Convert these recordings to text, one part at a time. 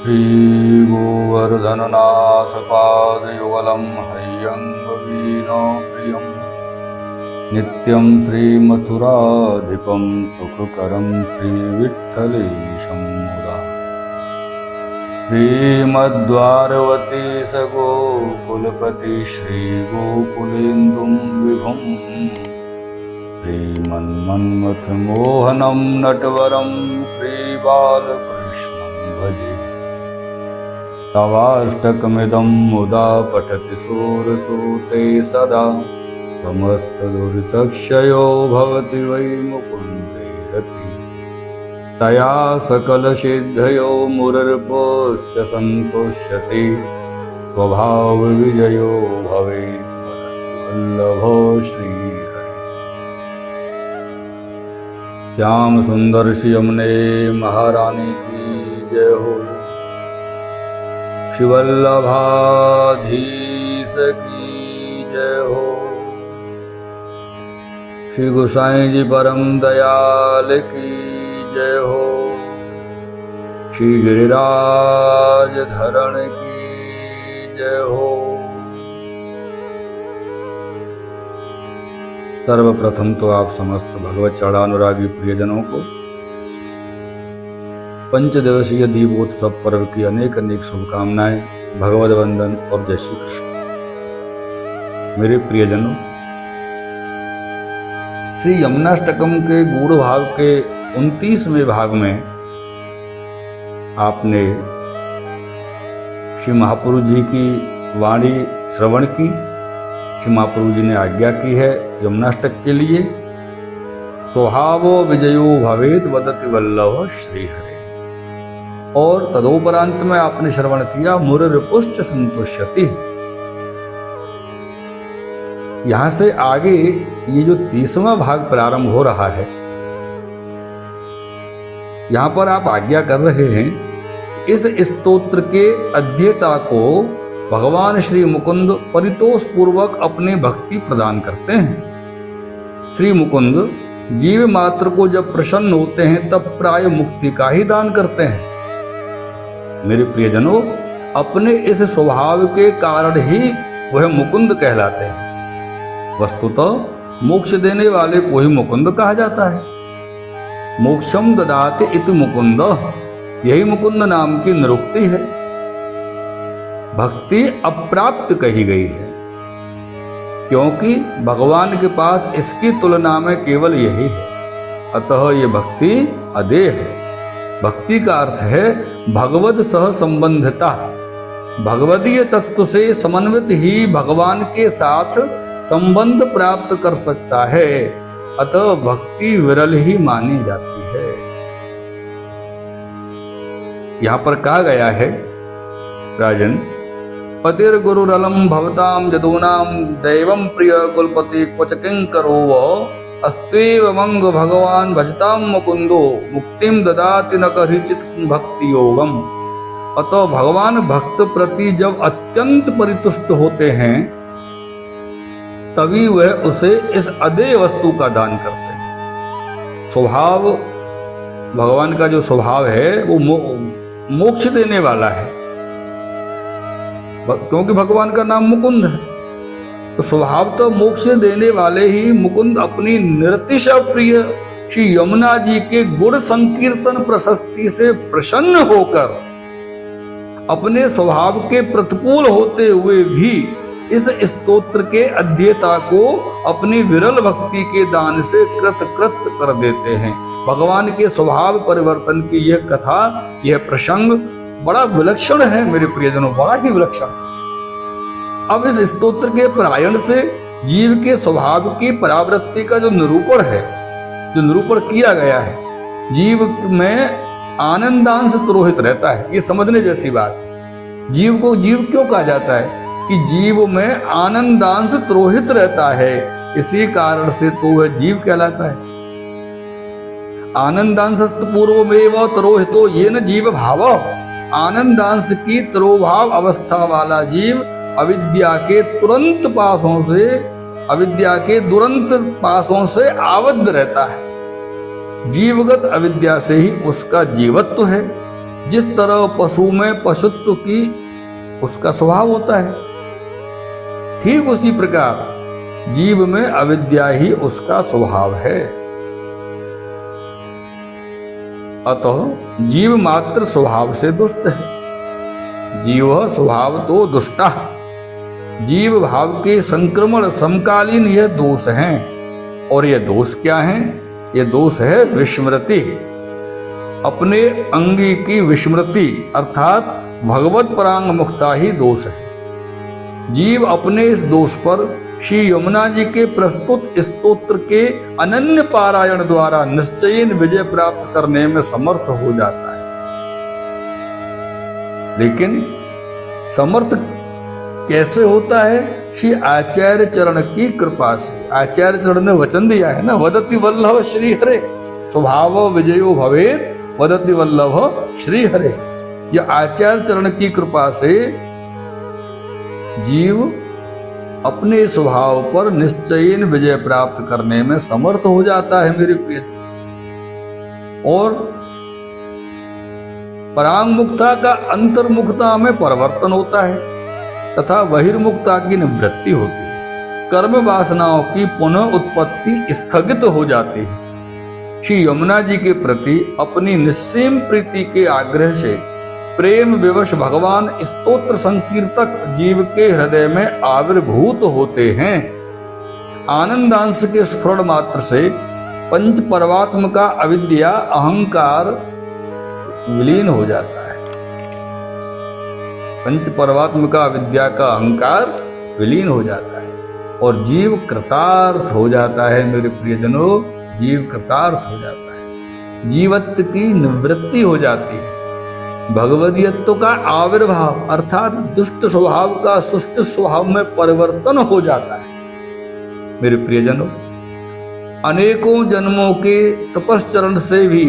श्रीगोवर्धननाथ पादयुगलं हय्यङ्गवीणाप्रियं नित्यं श्रीमथुराधिपं सुखकरं श्रीविठ्ठलेशं मुदा श्रीमद्वारवती सगोकुलपति श्रीगोकुलेन्दुं विभुं श्रीमन्मन्मथमोहनं नटवरं श्रीबालकृष्णं भजे। तवाष्टकमिदं मुदा पठति सूरसूते सदा समस्तदुरितक्षयो भवति वै मुकुन्दे रति तया सकलसिद्धयो मुरर्पोश्च सन्तुष्यति स्वभावविजयो भवेत् वल्लभो श्रीहरि। श्याम सुंदर यमुने महारानी की जय हो। शिवल्लभाधीश की जय हो। श्री गोसाई जी परम दयाल की जय हो। श्री गिरिराज धरण की जय हो। सर्वप्रथम तो आप समस्त भगवत चरणानुरागी प्रियजनों को पंचदिवसीय दीपोत्सव पर्व की अनेक अनेक शुभकामनाएं, भगवत वंदन और जय श्री कृष्ण। मेरे प्रियजनों, श्री यमुनाष्टकम के गूढ़ भाग के 29वें भाग में आपने श्री महापुरुष जी की वाणी श्रवण की। श्री महापुरुष जी ने आज्ञा की है यमुनाष्टक के लिए, स्वभावो विजयो भवेत् वदति वल्लभ श्रीहरे। और तदोपरांत में आपने श्रवण किया मुररिपुश्च संतुष्यति। यहां से आगे ये जो 30वां भाग प्रारंभ हो रहा है, यहां पर आप आज्ञा कर रहे हैं इस स्तोत्र के अध्येता को भगवान श्री मुकुंद परितोष पूर्वक अपनी भक्ति प्रदान करते हैं। श्री मुकुंद जीव मात्र को जब प्रसन्न होते हैं तब प्राय मुक्ति का ही दान करते हैं। मेरे प्रियजनों, अपने इस स्वभाव के कारण ही वह मुकुंद कहलाते हैं। वस्तुतः मोक्ष देने वाले को ही मुकुंद कहा जाता है। मोक्षम ददाते इति मुकुंद, यही मुकुंद नाम की निरुक्ति है। भक्ति अप्राप्त कही गई है क्योंकि भगवान के पास इसकी तुलना में केवल यही है। अतः ये भक्ति अदेय है। भक्ति का अर्थ है भगवद सह संबंधिता। भगवदीय तत्व से समन्वित ही भगवान के साथ संबंध प्राप्त कर सकता है। अतः भक्ति विरल ही मानी जाती है। यहां पर कहा गया है, राजन, पतिर्गुरुरलम भवताम जदूनाम दैवम प्रिय कुलपति क्वच किंकरो अस्त्वेव मंग भगवान भजताम मुकुंदो मुक्तिम ददाति न कहिचित भक्ति योगम। अतः भगवान भक्त प्रति जब अत्यंत परितुष्ट होते हैं तभी वह उसे इस अदेय वस्तु का दान करते हैं। स्वभाव, भगवान का जो स्वभाव है वो मोक्ष देने वाला है, क्योंकि भगवान का नाम मुकुंद है। तो स्वभाव तो मोक्ष देने वाले ही मुकुंद अपनी निरतिशय प्रिय श्री यमुना जी के गुण संकीर्तन प्रशस्ति से प्रसन्न होकर अपने स्वभाव के प्रतिकूल होते हुए भी इस स्तोत्र के अध्येता को अपनी विरल भक्ति के दान से कृत कर देते हैं। भगवान के स्वभाव परिवर्तन की यह कथा, यह प्रसंग बड़ा विलक्षण है मेरे प्रियजनों, बड़ा ही विलक्षण। अब इस स्तोत्र के पारायण से जीव के स्वभाव की परावृत्ति का जो निरूपण है, जो निरूपण किया गया है, जीव में आनंदांश तिरोहित रहता है। ये समझने जैसी बात। जीव को जीव क्यों कहा जाता है? कि जीव में आनंदांश तिरोहित रहता है, इसी कारण से तो वह जीव कहलाता है। आनंदांशस्त पूर्वमेव तिरोहितो येन जीव भाव। आनंदांश की तिरोभाव अवस्था वाला जीव अविद्या के दुरंत पासों से आबद्ध रहता है। जीवगत अविद्या से ही उसका जीवत्व है। जिस तरह पशु में पशुत्व की उसका स्वभाव होता है, ठीक उसी प्रकार जीव में अविद्या ही उसका स्वभाव है। अतः जीव मात्र स्वभाव से दुष्ट है। जीव स्वभाव तो दुष्टा, जीव भाव के संक्रमण समकालीन यह दोष हैं। और यह दोष क्या है? यह दोष है विस्मृति, अपने अंगी की विस्मृति अर्थात भगवत परांग मुक्ता ही दोष है। जीव अपने इस दोष पर श्री यमुना जी के प्रस्तुत स्तोत्र के अनन्य पारायण द्वारा निश्चयीन विजय प्राप्त करने में समर्थ हो जाता है। लेकिन समर्थ कैसे होता है? श्री आचार्य चरण की कृपा से। आचार्य चरण ने वचन दिया है ना, वदति वल्लभ श्री हरे स्वभाव विजयो भवेत् वदति वल्लभ श्री हरे। यह आचार्य चरण की कृपा से जीव अपने स्वभाव पर निश्चयीन विजय प्राप्त करने में समर्थ हो जाता है मेरे प्रिय। और परांगमुक्ता का अंतर्मुक्ता में परिवर्तन होता है तथा बहिर्मुक्ता की निवृत्ति होती है। कर्म वासनाओं की पुनः उत्पत्ति स्थगित हो जाती है। श्री यमुना जी के प्रति अपनी निस्सीम प्रीति के आग्रह से प्रेम विवश भगवान स्तोत्र संकीर्तक जीव के हृदय में आविर्भूत होते हैं। आनंदांश के स्फुरण मात्र से पंच परमात्म का अविद्या अहंकार विलीन हो जाता है। पंच परमात्म का अविद्या का अहंकार विलीन हो जाता है और जीव कृतार्थ हो जाता है मेरे प्रियजनों। जीव कृतार्थ हो जाता है, जीवत्व की निवृत्ति हो जाती है। भगवदीयत्व का आविर्भाव अर्थात दुष्ट स्वभाव का सुष्ट स्वभाव में परिवर्तन हो जाता है मेरे प्रियजनों। अनेकों जन्मों के तपश्चरण से भी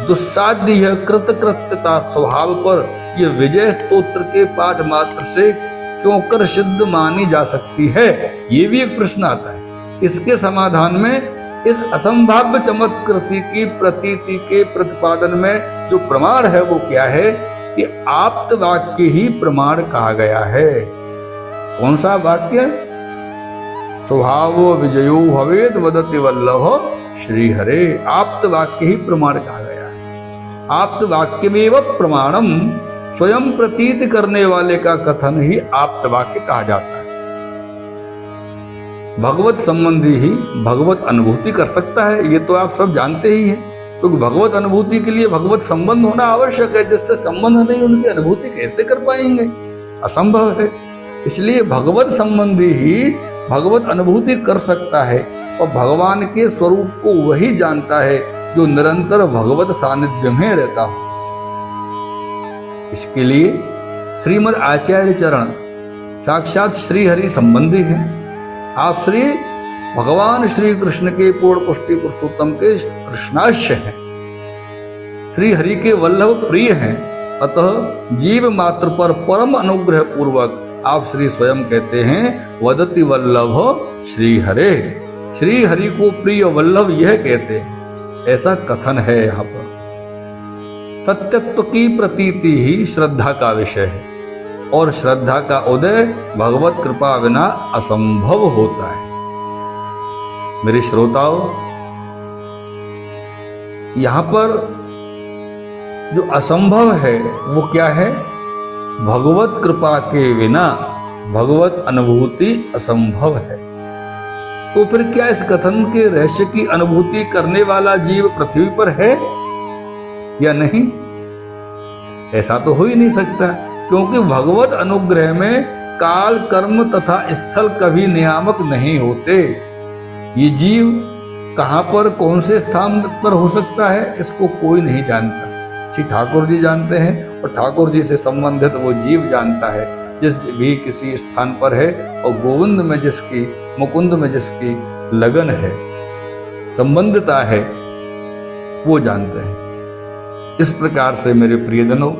दुस्साध्य यह कृतकृत्यता स्वभाव पर यह विजय स्तोत्र के पाठ मात्र से क्यों कर सिद्ध मानी जा सकती है, ये भी एक प्रश्न आता है। इसके समाधान में इस असंभाव्य चमत्कृति की प्रतीति के प्रतिपादन में जो प्रमाण है वो क्या है कि आप्त वाक्य ही प्रमाण कहा गया है। कौन सा वाक्य? स्वभाव विजयो भवेत् वदति वल्लभ श्री हरे। आप्त वाक्य ही प्रमाण कहा गया है। आप्त वाक्यमेव प्रमाणम, स्वयं प्रतीत करने वाले का कथन ही आप्त वाक्य कहा जाता है। भगवत संबंधी ही भगवत अनुभूति कर सकता है, ये तो आप सब जानते ही हैं। क्योंकि भगवत अनुभूति के लिए भगवत संबंध होना आवश्यक है। जिससे संबंध नहीं उनकी अनुभूति कैसे कर पाएंगे? असंभव है। इसलिए भगवत संबंधी ही भगवत अनुभूति कर सकता है और भगवान के स्वरूप को वही जानता है जो निरंतर भगवत सानिध्य में रहता हो। इसके लिए श्रीमद् आचार्य चरण साक्षात श्री हरि संबंधी हैं। आप श्री भगवान श्री कृष्ण के पूर्ण पुष्टि पुरुषोत्तम के कृष्णाश्य हैं, श्री हरि के वल्लभ प्रिय हैं। अतः जीव मात्र पर परम अनुग्रह पूर्वक आप श्री स्वयं कहते हैं वदति वल्लभ श्री हरे। श्री हरि को प्रिय वल्लभ यह कहते हैं, ऐसा कथन है यहाँ पर। सत्यत्व की प्रतीति ही श्रद्धा का विषय है और श्रद्धा का उदय भगवत कृपा बिना असंभव होता है। मेरे श्रोताओं, यहां पर जो असंभव है वो क्या है? भगवत कृपा के बिना भगवत अनुभूति असंभव है। तो फिर क्या इस कथन के रहस्य की अनुभूति करने वाला जीव पृथ्वी पर है या नहीं? ऐसा तो हो ही नहीं सकता, क्योंकि भगवत अनुग्रह में काल कर्म तथा स्थल कभी नियामक नहीं होते। ये जीव कहां पर कौन से स्थान पर हो सकता है इसको कोई नहीं जानता। श्री ठाकुर जी जानते हैं और ठाकुर जी से संबंधित वो जीव जानता है जिस भी किसी स्थान पर है, और गोविंद में जिसकी, मुकुंद में जिसकी लगन है, संबंधता है, वो जानते हैं। इस प्रकार से मेरे प्रियजनों,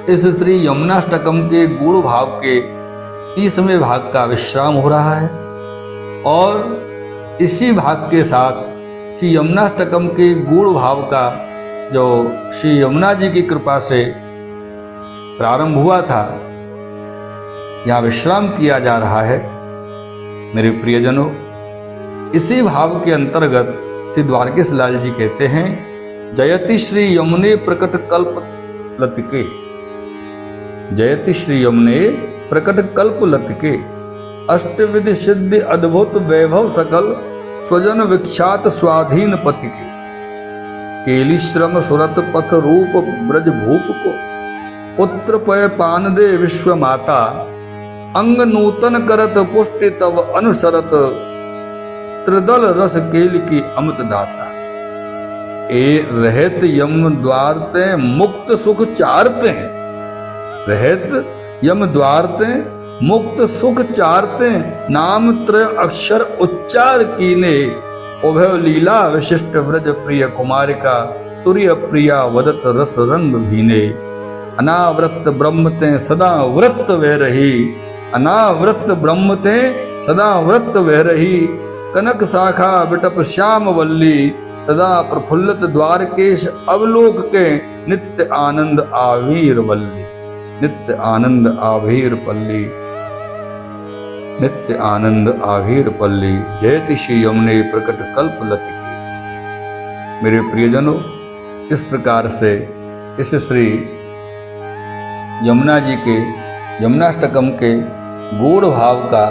इस श्री यमुनाष्टकम के गूढ़ भाव के 30वें भाग का विश्राम हो रहा है और इसी भाग के साथ श्री यमुनाष्टकम के गूढ़ भाव का जो श्री यमुना जी की कृपा से प्रारंभ हुआ था, यहाँ विश्राम किया जा रहा है। मेरे प्रियजनों, इसी भाव के अंतर्गत श्री द्वारकेश लाल जी कहते हैं, जयति श्री यमुने प्रकट कल्प लतिके, जयति श्री यमुने प्रकट कल्प लतिके, अष्टविधि सिद्धि अद्भुत वैभव सकल, स्वजन विख्यात स्वाधीन पति के, केली श्रम सुरत पथ रूप ब्रज भूप को, पुत्र पय पान दे विश्व माता, अंग नूतन करत पुष्टि तव अनुसरत, त्रिदल रस केल की अमृत दाता। ए रहत यम द्वारते मुक्त सुख चारते, रहत यम द्वारते मुक्त सुख चारते, नाम त्रय अक्षर उच्चार कीने, उभय लीला विशिष्ट व्रज प्रिय कुमारिका, तुर्य प्रिया वदत रस रंग भीने, अनावृत ब्रह्म ते सदा व्रत वह रही, अनावृत ब्रह्म ते सदा व्रत वह रही, कनक शाखा बिटप श्याम वल्ली, सदा प्रफुल्लत द्वारकेश अवलोक के, नित्य आनंद आवीर वल्ली, नित्य आनंद आवीर पल्ली, नित्य आनंद आवीर पल्ली, जयति श्री यमुने प्रकट कल्प लतिके। मेरे प्रियजनों, इस प्रकार से इस श्री यमुना जी के यमुनाष्टकम के गूढ़ भाव का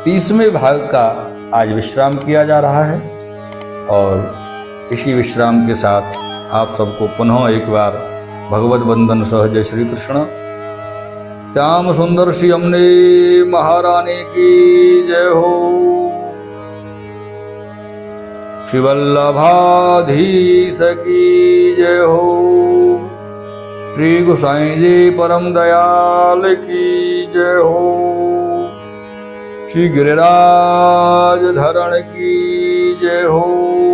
30वें भाग का आज विश्राम किया जा रहा है। और इसी विश्राम के साथ आप सबको पुनः एक बार भगवत वंदन सह जय श्री कृष्ण। श्याम सुंदर श्री यमुने महारानी की जय हो। शिवल्लभाधीश की जय हो। श्री गोसाई जी परम दयाल की जय हो। श्री गिरिराज धरण की जय हो।